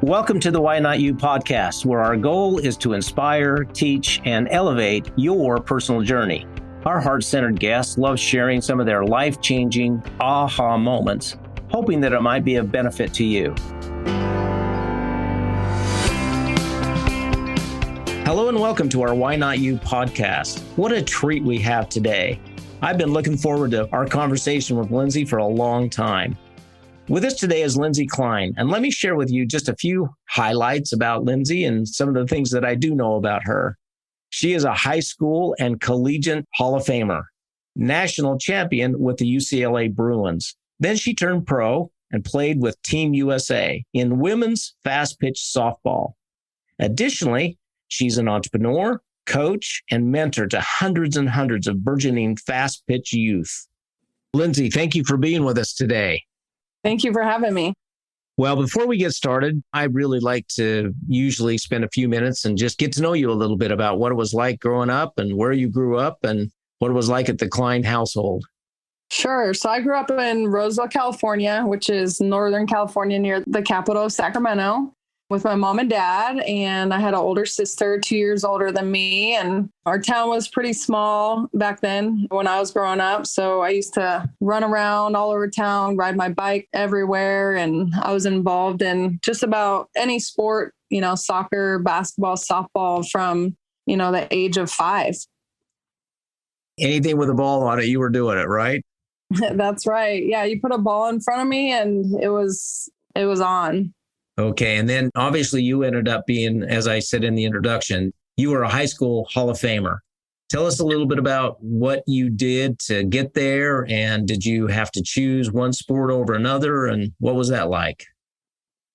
Welcome to the Why Not You podcast, where our goal is to inspire, teach, and elevate your personal journey. Our heart-centered guests love sharing some of their life-changing aha moments, hoping that it might be of benefit to you. Hello and welcome to our Why Not You podcast. What a treat we have today. I've been looking forward to our conversation with Lyndsey for a long time. With us today is Lyndsey Klein, and let me share with you just a few highlights about Lyndsey and some of the things that I do know about her. She is a high school and collegiate Hall of Famer, national champion with the UCLA Bruins. Then she turned pro and played with Team USA in women's fast-pitch softball. Additionally, she's an entrepreneur, coach, and mentor to hundreds and hundreds of burgeoning fast-pitch youth. Lyndsey, thank you for being with us today. Thank you for having me. Well, before we get started, I really like to usually spend a few minutes and just get to know you a little bit about what it was like growing up and where you grew up and what it was like at the Klein household. Sure. So I grew up in Roseville, California, which is Northern California near the capital of Sacramento, with my mom and dad. And I had an older sister, 2 years older than me. And our town was pretty small back then when I was growing up. So I used to run around all over town, ride my bike everywhere. And I was involved in just about any sport, soccer, basketball, softball from, the age of 5. Anything with a ball on it, you were doing it, right? That's right. Yeah. You put a ball in front of me and it was on. Okay. And then obviously you ended up being, as I said in the introduction, you were a high school Hall of Famer. Tell us a little bit about what you did to get there. And did you have to choose one sport over another? And what was that like?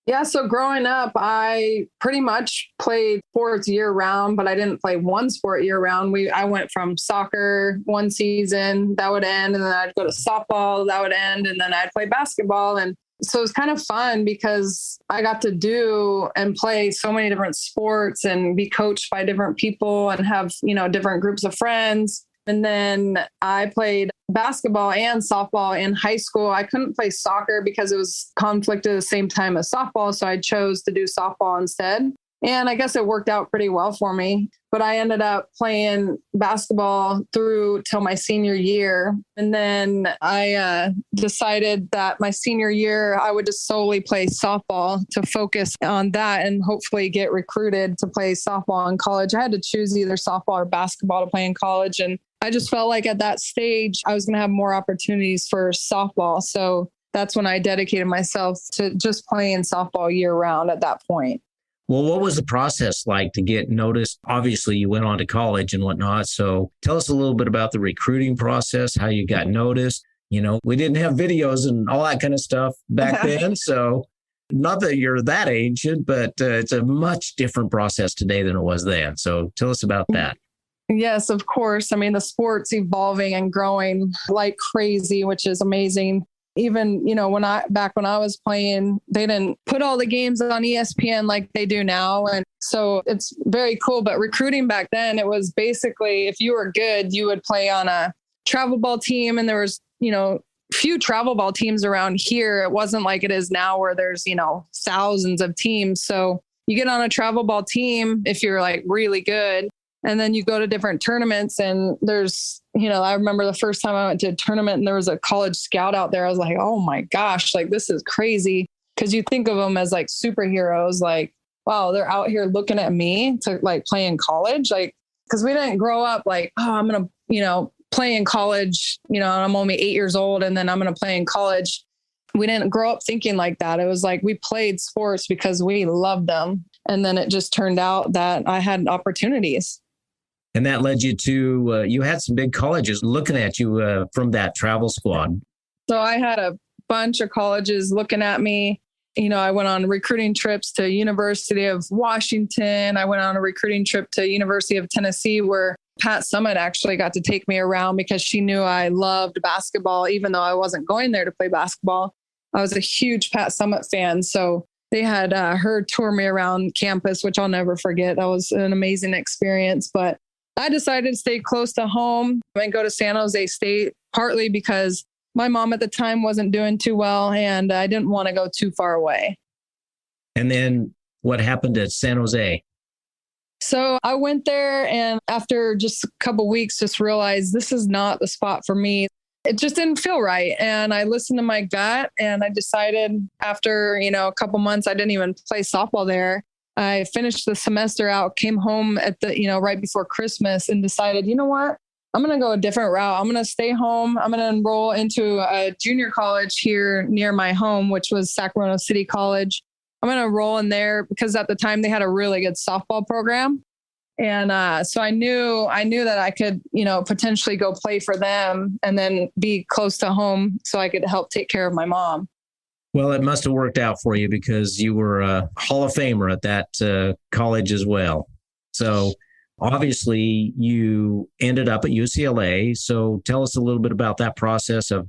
Yeah. So growing up, I pretty much played sports year round, but I didn't play one sport year round. I went from soccer one season, that would end. And then I'd go to softball, that would end. And then I'd play basketball. And so it was kind of fun because I got to do and play so many different sports and be coached by different people and have, different groups of friends. And then I played basketball and softball in high school. I couldn't play soccer because it was conflict at the same time as softball. So I chose to do softball instead. And I guess it worked out pretty well for me. But I ended up playing basketball through till my senior year. And then I decided that my senior year, I would just solely play softball to focus on that and hopefully get recruited to play softball in college. I had to choose either softball or basketball to play in college. And I just felt like at that stage, I was going to have more opportunities for softball. So that's when I dedicated myself to just playing softball year round at that point. Well, what was the process like to get noticed? Obviously, you went on to college and whatnot. So tell us a little bit about the recruiting process, how you got noticed. We didn't have videos and all that kind of stuff back then. So not that you're that ancient, but it's a much different process today than it was then. So tell us about that. Yes, of course. I mean, the sport's evolving and growing like crazy, which is amazing. Even, when I was playing, they didn't put all the games on ESPN like they do now. And so it's very cool. But recruiting back then, it was basically, if you were good, you would play on a travel ball team. And there was, few travel ball teams around here. It wasn't like it is now where there's, thousands of teams. So you get on a travel ball team if you're like really good. And then you go to different tournaments and there's, I remember the first time I went to a tournament and there was a college scout out there. I was like, oh my gosh, like this is crazy. Cause you think of them as like superheroes, like, wow, they're out here looking at me to like play in college. Like, cause we didn't grow up like, oh, I'm going to, play in college, and I'm only 8 years old and then I'm going to play in college. We didn't grow up thinking like that. It was like, we played sports because we loved them. And then it just turned out that I had opportunities. And that led you to, you had some big colleges looking at you from that travel squad. So I had a bunch of colleges looking at me. I went on recruiting trips to University of Washington. I went on a recruiting trip to University of Tennessee where Pat Summitt actually got to take me around because she knew I loved basketball, even though I wasn't going there to play basketball. I was a huge Pat Summitt fan. So they had her tour me around campus, which I'll never forget. That was an amazing experience. But I decided to stay close to home and go to San Jose State, partly because my mom at the time wasn't doing too well and I didn't want to go too far away. And then what happened at San Jose? So I went there and after just a couple weeks, just realized this is not the spot for me. It just didn't feel right. And I listened to my gut and I decided after, a couple months, I didn't even play softball there. I finished the semester out, came home at the, right before Christmas and decided, you know what? I'm going to go a different route. I'm going to stay home. I'm going to enroll into a junior college here near my home, which was Sacramento City College. I'm going to enroll in there because at the time they had a really good softball program. And so I knew that I could, potentially go play for them and then be close to home so I could help take care of my mom. Well, it must have worked out for you because you were a Hall of Famer at that college as well. So obviously you ended up at UCLA. So tell us a little bit about that process of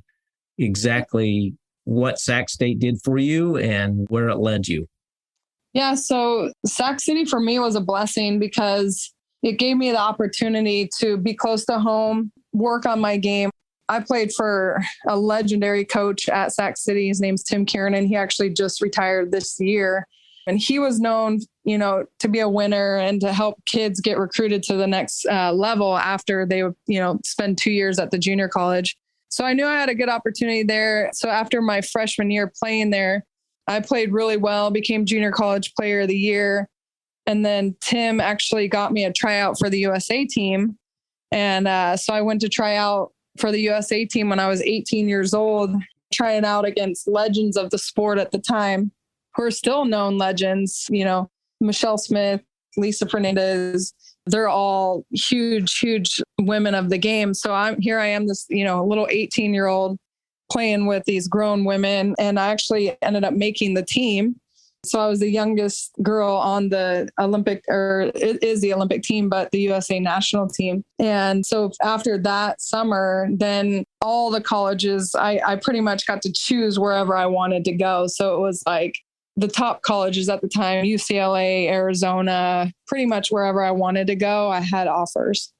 exactly what Sac State did for you and where it led you. Yeah, so Sac City for me was a blessing because it gave me the opportunity to be close to home, work on my game. I played for a legendary coach at Sac City. His name's Tim Kiernan. He actually just retired this year. And he was known, to be a winner and to help kids get recruited to the next level after they would, spend 2 years at the junior college. So I knew I had a good opportunity there. So after my freshman year playing there, I played really well, became junior college player of the year. And then Tim actually got me a tryout for the USA team. And so I went to try out for the USA team when I was 18 years old, trying out against legends of the sport at the time, who are still known legends, Michelle Smith, Lisa Fernandez. They're all huge, huge women of the game. So I am this, little 18-year-old playing with these grown women. And I actually ended up making the team. So I was the youngest girl on the it is the Olympic team, but the USA national team. And so after that summer, then all the colleges, I pretty much got to choose wherever I wanted to go. So it was like the top colleges at the time, UCLA, Arizona, pretty much wherever I wanted to go, I had offers.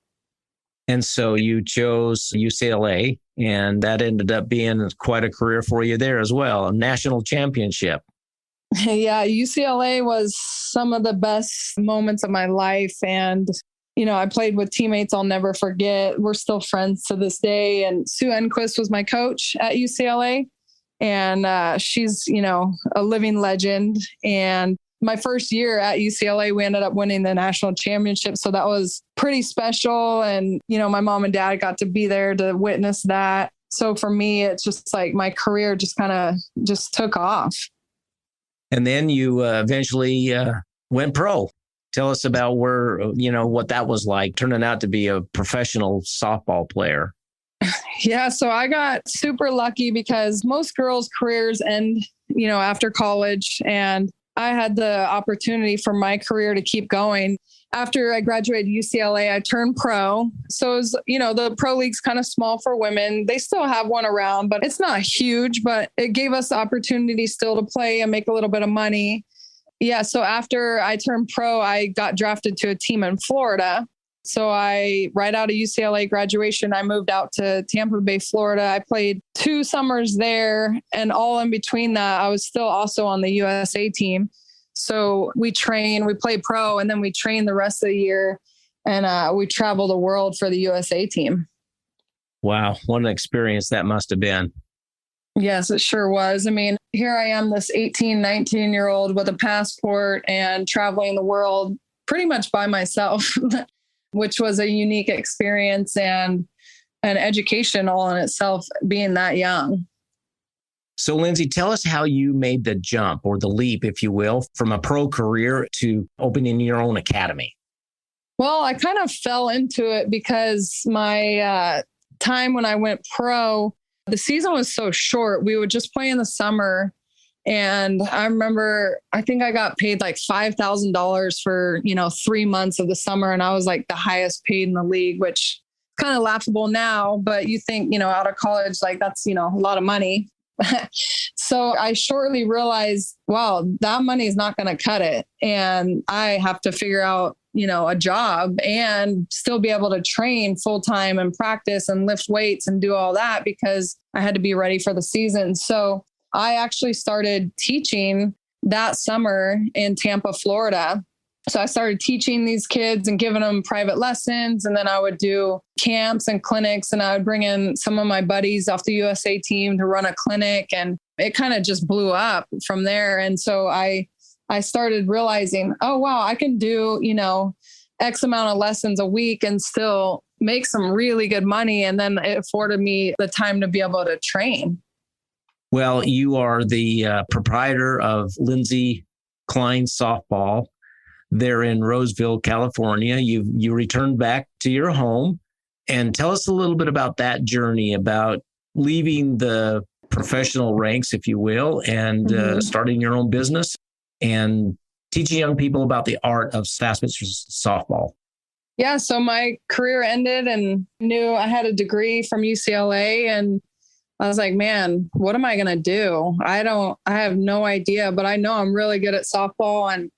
And so you chose UCLA, and that ended up being quite a career for you there as well, a national championship. Yeah, UCLA was some of the best moments of my life. And, I played with teammates I'll never forget. We're still friends to this day. And Sue Enquist was my coach at UCLA. And she's, a living legend. And my first year at UCLA, we ended up winning the national championship. So that was pretty special. And, my mom and dad got to be there to witness that. So for me, it's just like my career just kind of just took off. And then you eventually went pro. Tell us about where, what that was like, turning out to be a professional softball player. Yeah, so I got super lucky because most girls' careers end, after college. And I had the opportunity for my career to keep going. After I graduated UCLA, I turned pro. So it was, the pro league's kind of small for women. They still have one around, but it's not huge, but it gave us the opportunity still to play and make a little bit of money. Yeah. So after I turned pro, I got drafted to a team in Florida. So right out of UCLA graduation, I moved out to Tampa Bay, Florida. I played 2 summers there, and all in between that, I was still also on the USA team. So we play pro, and then we train the rest of the year, and we travel the world for the USA team. Wow. What an experience that must have been. Yes, it sure was. I mean, here I am, this 18, 19-year-old with a passport and traveling the world pretty much by myself, which was a unique experience and an education all in itself, being that young. So, Lyndsey, tell us how you made the jump or the leap, if you will, from a pro career to opening your own academy. Well, I kind of fell into it because my time when I went pro, the season was so short. We would just play in the summer. And I remember, I think I got paid like $5,000 for, 3 months of the summer. And I was like the highest paid in the league, which is kind of laughable now. But you think, out of college, like that's, a lot of money. So I shortly realized, wow, that money is not going to cut it. And I have to figure out, a job and still be able to train full time and practice and lift weights and do all that because I had to be ready for the season. So I actually started teaching that summer in Tampa, Florida. So I started teaching these kids and giving them private lessons. And then I would do camps and clinics, and I would bring in some of my buddies off the USA team to run a clinic. And it kind of just blew up from there. And so I started realizing, oh, wow, I can do, X amount of lessons a week and still make some really good money. And then it afforded me the time to be able to train. Well, you are the proprietor of Lyndsey Klein Softball. They're in Roseville, California. You returned back to your home, and tell us a little bit about that journey, about leaving the professional ranks, if you will, and starting your own business and teaching young people about the art of fastpitch softball. Yeah. So my career ended, and knew I had a degree from UCLA, and I was like, man, what am I going to do? I have no idea, but I know I'm really good at softball, and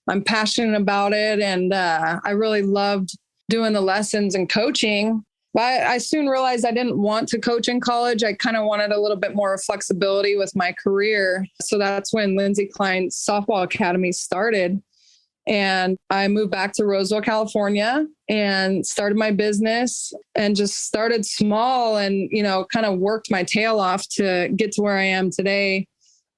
I'm passionate about it. And I really loved doing the lessons and coaching. But I soon realized I didn't want to coach in college. I kind of wanted a little bit more flexibility with my career. So that's when Lyndsey Klein Softball Academy started. And I moved back to Roseville, California, and started my business, and just started small and, kind of worked my tail off to get to where I am today.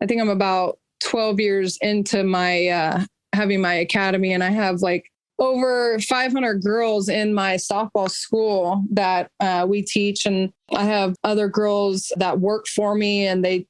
I think I'm about 12 years into my having my academy, and I have like over 500 girls in my softball school that we teach. And I have other girls that work for me, and they,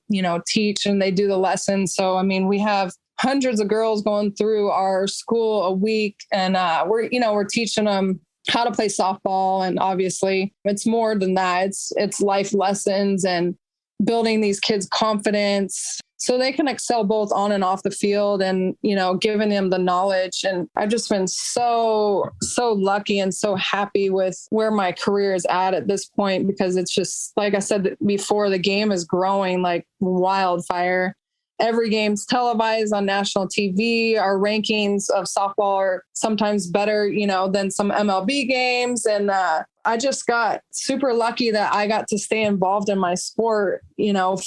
teach and they do the lessons. So, we have hundreds of girls going through our school a week, and we're teaching them how to play softball. And obviously it's more than that. It's life lessons and building these kids' confidence so they can excel both on and off the field, and, giving them the knowledge. And I've just been so lucky and so happy with where my career is at this point, because it's just, like I said before, the game is growing like wildfire. Every game's televised on national TV. Our rankings of softball are sometimes better, than some MLB games. And I just got super lucky that I got to stay involved in my sport,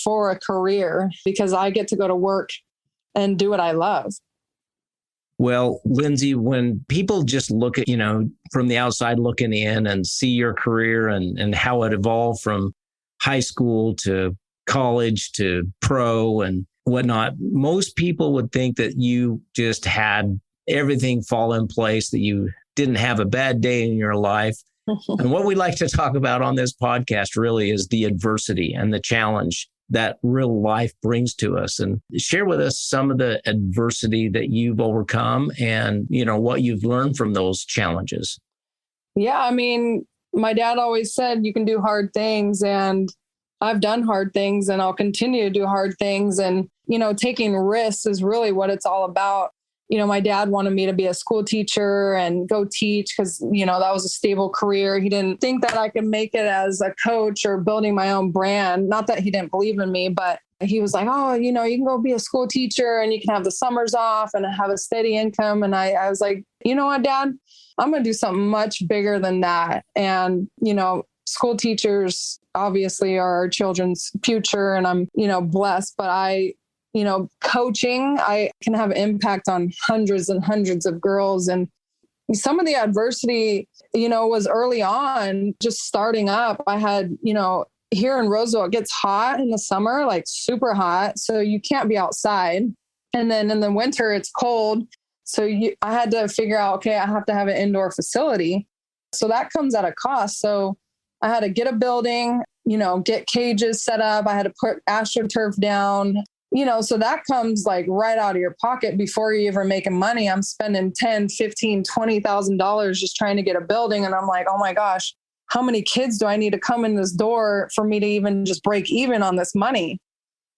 for a career, because I get to go to work and do what I love. Well, Lyndsey, when people just look at, from the outside looking in and see your career and how it evolved from high school to college to pro and whatnot, most people would think that you just had everything fall in place, that you didn't have a bad day in your life. And what we like to talk about on this podcast really is the adversity and the challenge that real life brings to us. And share with us some of the adversity that you've overcome and, what you've learned from those challenges. Yeah. My dad always said you can do hard things, and I've done hard things, and I'll continue to do hard things. And, taking risks is really what it's all about. My dad wanted me to be a school teacher and go teach because, that was a stable career. He didn't think that I could make it as a coach or building my own brand. Not that he didn't believe in me, but he was like, oh, you can go be a school teacher and you can have the summers off and have a steady income. And I was like, you know what, Dad, I'm going to do something much bigger than that. And, school teachers obviously are our children's future, and I'm, blessed, but coaching, I can have impact on hundreds and hundreds of girls. And some of the adversity, was early on, just starting up. I had, here in Roseville, it gets hot in the summer, like super hot. So you can't be outside. And then in the winter, it's cold. So I had to figure out, okay, I have to have an indoor facility. So that comes at a cost. So I had to get a building, get cages set up. I had to put AstroTurf down, so that comes like right out of your pocket before you're even making money. I'm spending $10,000, $15,000, $20,000 just trying to get a building. And I'm like, oh my gosh, how many kids do I need to come in this door for me to even just break even on this money?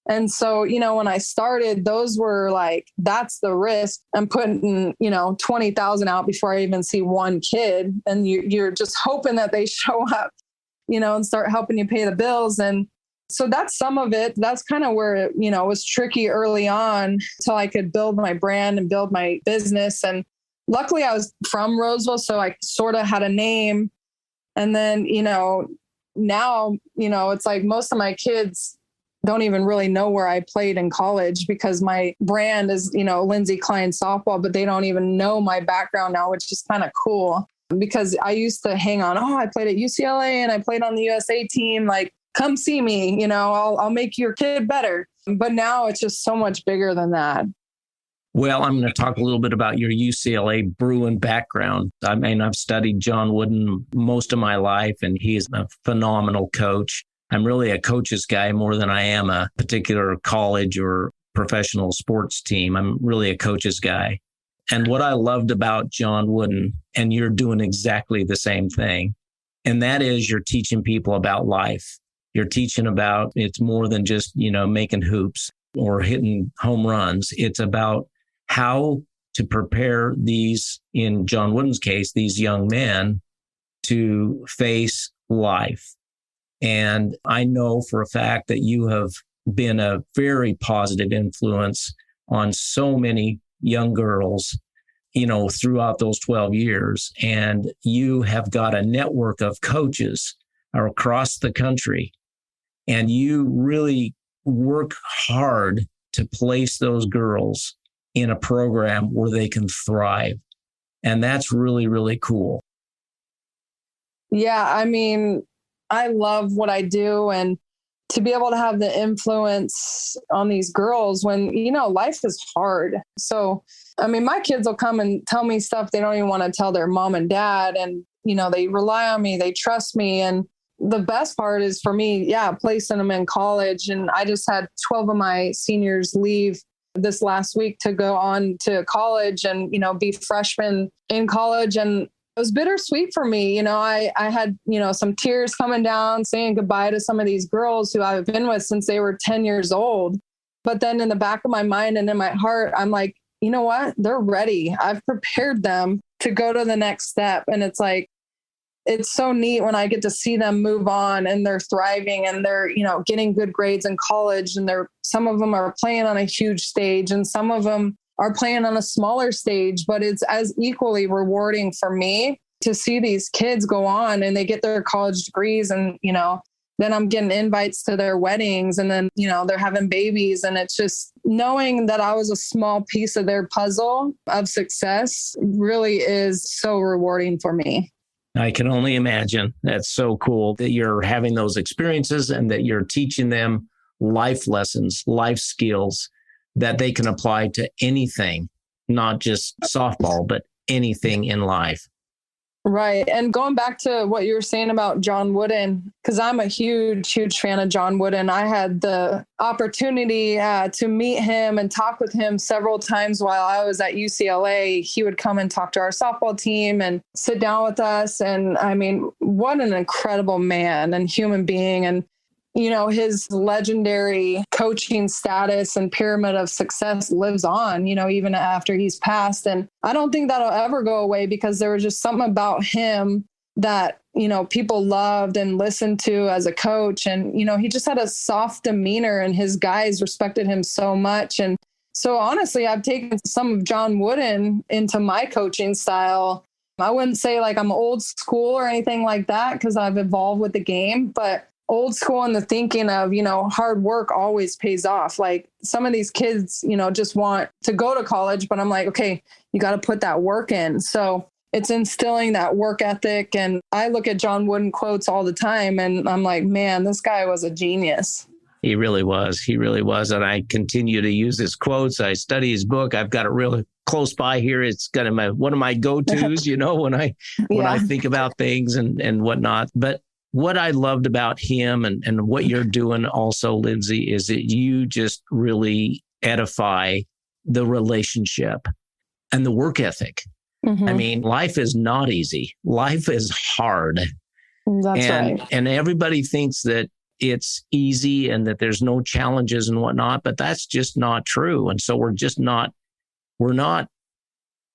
And so, when I started, those were like, that's the risk. I'm putting, 20,000 out before I even see one kid. And you're just hoping that they show up, and start helping you pay the bills. And so that's some of it. That's kind of where it, was tricky early on until I could build my brand and build my business. And luckily I was from Roseville, so I sort of had a name. And then, now, it's like most of my kids don't even really know where I played in college because my brand is, Lyndsey Klein softball, but they don't even know my background now, which is kind of cool because I used to hang on, I played at UCLA and I played on the USA team. Like, come see me, I'll make your kid better. But now it's just so much bigger than that. Well, I'm going to talk a little bit about your UCLA Bruin background. I mean, I've studied John Wooden most of my life, and he is a phenomenal coach. I'm really a coach's guy more than I am a particular college or professional sports team. I'm really a coach's guy. And what I loved about John Wooden, and you're doing exactly the same thing, and that is you're teaching people about life. You're teaching about it's more than just, making hoops or hitting home runs. It's about how to prepare these, in John Wooden's case, these young men to face life. And I know for a fact that you have been a very positive influence on so many young girls, throughout those 12 years. And you have got a network of coaches across the country. And you really work hard to place those girls in a program where they can thrive. And that's really, really cool. Yeah, I mean, I love what I do, and to be able to have the influence on these girls when, life is hard. So, I mean, my kids will come and tell me stuff they don't even want to tell their mom and dad. And, they rely on me, they trust me. And the best part is for me, placing them in college. And I just had 12 of my seniors leave this last week to go on to college and, be freshmen in college. And it was bittersweet for me. I had, some tears coming down, saying goodbye to some of these girls who I've been with since they were 10 years old. But then in the back of my mind and in my heart, I'm like, you know what? They're ready. I've prepared them to go to the next step. And it's like, it's so neat when I get to see them move on and they're thriving and they're, getting good grades in college. And some of them are playing on a huge stage and some of them are playing on a smaller stage, but it's as equally rewarding for me to see these kids go on and they get their college degrees and, then I'm getting invites to their weddings and then, they're having babies. And it's just knowing that I was a small piece of their puzzle of success really is so rewarding for me. I can only imagine. That's so cool that you're having those experiences and that you're teaching them life lessons, life skills that they can apply to anything, not just softball, but anything in life. Right. And going back to what you were saying about John Wooden, because I'm a huge, huge fan of John Wooden. I had the opportunity to meet him and talk with him several times while I was at UCLA. He would come and talk to our softball team and sit down with us. And I mean, what an incredible man and human being. And his legendary coaching status and pyramid of success lives on, even after he's passed. And I don't think that'll ever go away because there was just something about him that, people loved and listened to as a coach. And, he just had a soft demeanor and his guys respected him so much. And so honestly, I've taken some of John Wooden into my coaching style. I wouldn't say like I'm old school or anything like that because I've evolved with the game, but old school in the thinking of, hard work always pays off. Like some of these kids, just want to go to college, but I'm like, okay, you got to put that work in. So it's instilling that work ethic. And I look at John Wooden quotes all the time and I'm like, man, this guy was a genius. He really was. He really was. And I continue to use his quotes. I study his book. I've got it really close by here. It's kind of one of my go-tos, when I think about things and whatnot. But what I loved about him and what you're doing also, Lyndsey, is that you just really edify the relationship and the work ethic. Mm-hmm. I mean, life is not easy. Life is hard. That's right. And everybody thinks that it's easy and that there's no challenges and whatnot, but that's just not true. And so we're not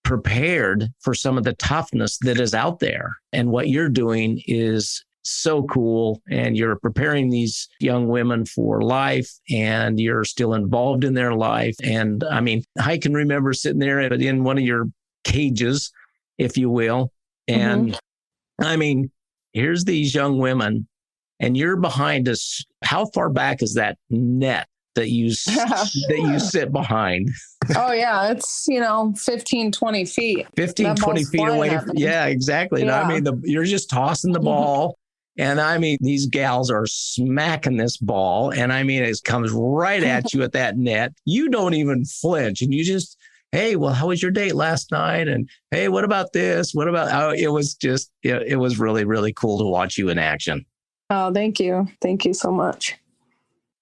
prepared for some of the toughness that is out there. And what you're doing is so cool. And you're preparing these young women for life and you're still involved in their life. And I mean, I can remember sitting there in one of your cages, if you will. And I mean, here's these young women and you're behind us. How far back is that net that you sit behind? Oh yeah. It's, 15, 20 feet. 15, 20 feet away. Yeah, exactly. And I mean, you're just tossing the ball. And I mean, these gals are smacking this ball. And I mean, it comes right at you at that net. You don't even flinch. And you just, hey, well, how was your date last night? And hey, what about this? What about, it was really, really cool to watch you in action. Oh, thank you. Thank you so much.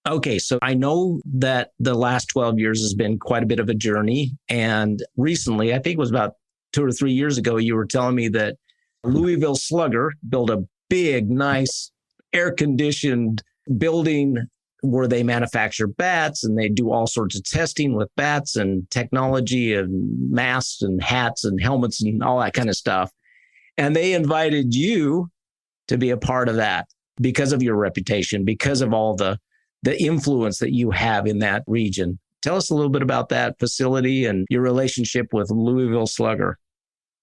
Okay, so I know that the last 12 years has been quite a bit of a journey. And recently, I think it was about 2 or 3 years ago, you were telling me that Louisville Slugger built a big, nice, air-conditioned building where they manufacture bats and they do all sorts of testing with bats and technology and masks and hats and helmets and all that kind of stuff. And they invited you to be a part of that because of your reputation, because of all the influence that you have in that region. Tell us a little bit about that facility and your relationship with Louisville Slugger.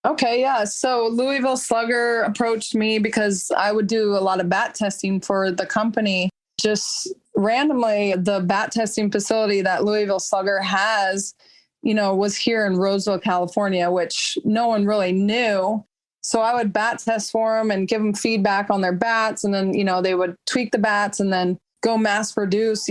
Okay, yeah. So Louisville Slugger approached me because I would do a lot of bat testing for the company. Just randomly, the bat testing facility that Louisville Slugger has, was here in Roseville, California, which no one really knew. So I would bat test for them and give them feedback on their bats. And then, they would tweak the bats and then go mass produce,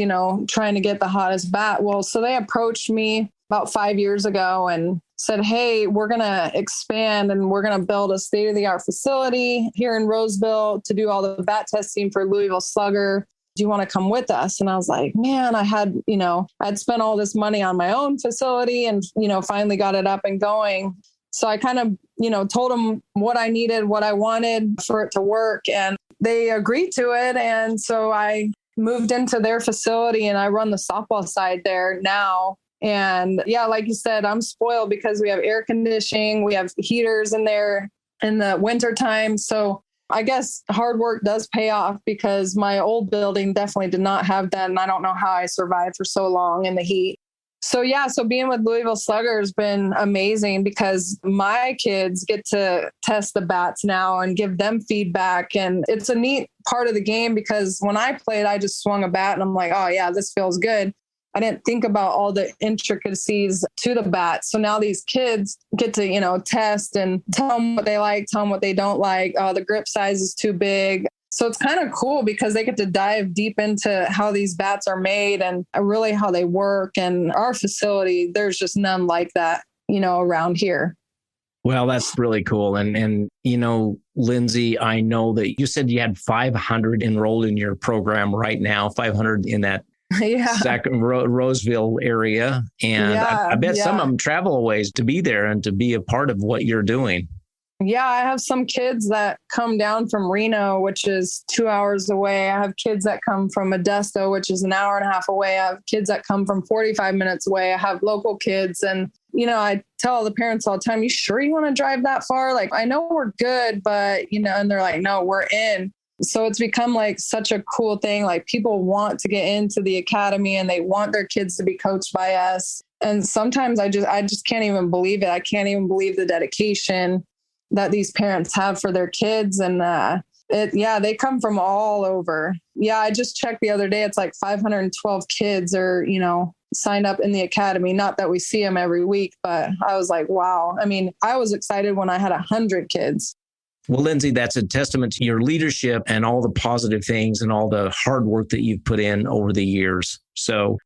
trying to get the hottest bat. Well, so they approached me about 5 years ago and said, hey, we're going to expand and we're going to build a state-of-the-art facility here in Roseville to do all the bat testing for Louisville Slugger. Do you want to come with us? And I was like, man, I'd spent all this money on my own facility and, finally got it up and going. So I kind of, told them what I needed, what I wanted for it to work. And they agreed to it. And so I moved into their facility and I run the softball side there now. And yeah, like you said, I'm spoiled because we have air conditioning, we have heaters in there in the winter time. So I guess hard work does pay off because my old building definitely did not have that. And I don't know how I survived for so long in the heat. So yeah, so being with Louisville Slugger has been amazing because my kids get to test the bats now and give them feedback. And it's a neat part of the game because when I played, I just swung a bat and I'm like, oh yeah, this feels good. I didn't think about all the intricacies to the bat. So now these kids get to, test and tell them what they like, tell them what they don't like. Oh, the grip size is too big. So it's kind of cool because they get to dive deep into how these bats are made and really how they work. And our facility, there's just none like that, around here. Well, that's really cool. And Lyndsey, I know that you said you had 500 enrolled in your program right now, 500 in that Roseville area. And I bet some of them travel a ways to be there and to be a part of what you're doing. Yeah, I have some kids that come down from Reno, which is 2 hours away. I have kids that come from Modesto, which is an hour and a half away. I have kids that come from 45 minutes away. I have local kids. And, I tell the parents all the time, you sure you want to drive that far? Like, I know we're good, but, and they're like, no, we're in. So it's become like such a cool thing. Like people want to get into the academy and they want their kids to be coached by us. And sometimes I just can't even believe it. I can't even believe the dedication that these parents have for their kids. And they come from all over. Yeah, I just checked the other day. It's like 512 kids are, signed up in the academy. Not that we see them every week, but I was like, wow. I mean, I was excited when I had 100 kids. Well, Lyndsey, that's a testament to your leadership and all the positive things and all the hard work that you've put in over the years. So,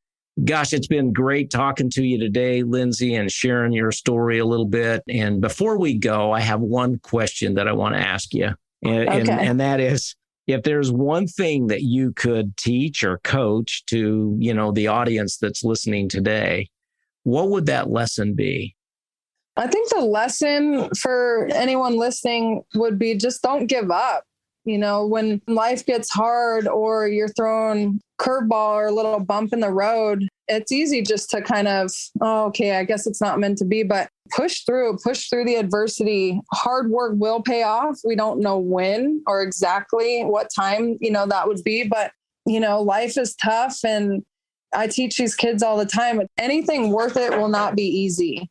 gosh, it's been great talking to you today, Lyndsey, and sharing your story a little bit. And before we go, I have one question that I want to ask you. And that is, if there's one thing that you could teach or coach to, the audience that's listening today, what would that lesson be? I think the lesson for anyone listening would be just don't give up. When life gets hard or you're throwing curveball or a little bump in the road, it's easy just to kind of, I guess it's not meant to be, but push through the adversity. Hard work will pay off. We don't know when or exactly what time, that would be, but, life is tough. And I teach these kids all the time, anything worth it will not be easy.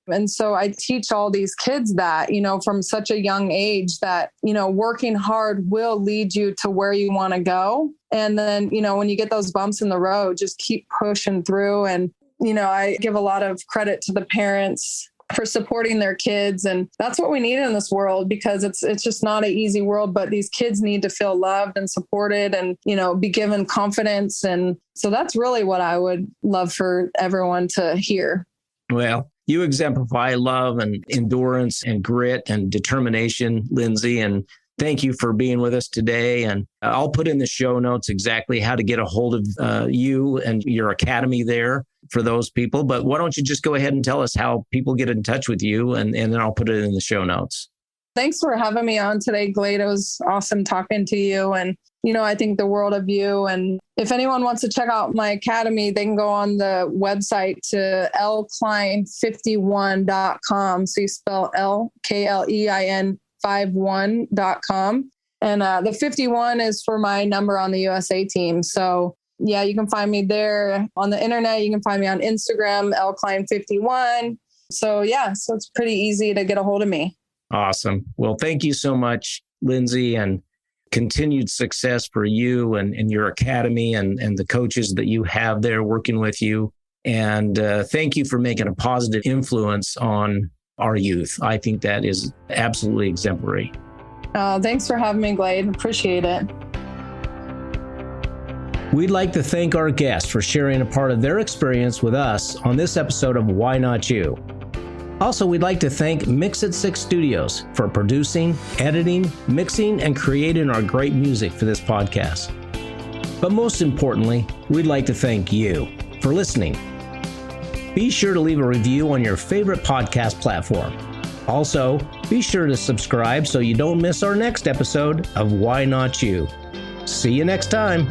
And so I teach all these kids that, from such a young age that, working hard will lead you to where you want to go. And then, when you get those bumps in the road, just keep pushing through. And, I give a lot of credit to the parents for supporting their kids. And that's what we need in this world, because it's just not an easy world, but these kids need to feel loved and supported and, be given confidence. And so that's really what I would love for everyone to hear. Well, you exemplify love and endurance and grit and determination, Lyndsey, and thank you for being with us today. And I'll put in the show notes exactly how to get a hold of you and your academy there for those people. But why don't you just go ahead and tell us how people get in touch with you, and then I'll put it in the show notes. Thanks for having me on today, Glade. It was awesome talking to you. And, I think the world of you. And if anyone wants to check out my academy, they can go on the website to lklein51.com. So you spell LKLEIN 51.com. And the 51 is for my number on the USA team. So yeah, you can find me there on the internet. You can find me on Instagram, lklein51. So yeah, so it's pretty easy to get a hold of me. Awesome. Well, thank you so much, Lyndsey, and continued success for you and your academy and the coaches that you have there working with you. And thank you for making a positive influence on our youth. I think that is absolutely exemplary. Thanks for having me, Glade. Appreciate it. We'd like to thank our guests for sharing a part of their experience with us on this episode of Why Not You? Also, we'd like to thank Mix-It-6 Studios for producing, editing, mixing, and creating our great music for this podcast. But most importantly, we'd like to thank you for listening. Be sure to leave a review on your favorite podcast platform. Also, be sure to subscribe so you don't miss our next episode of Why Not You? See you next time.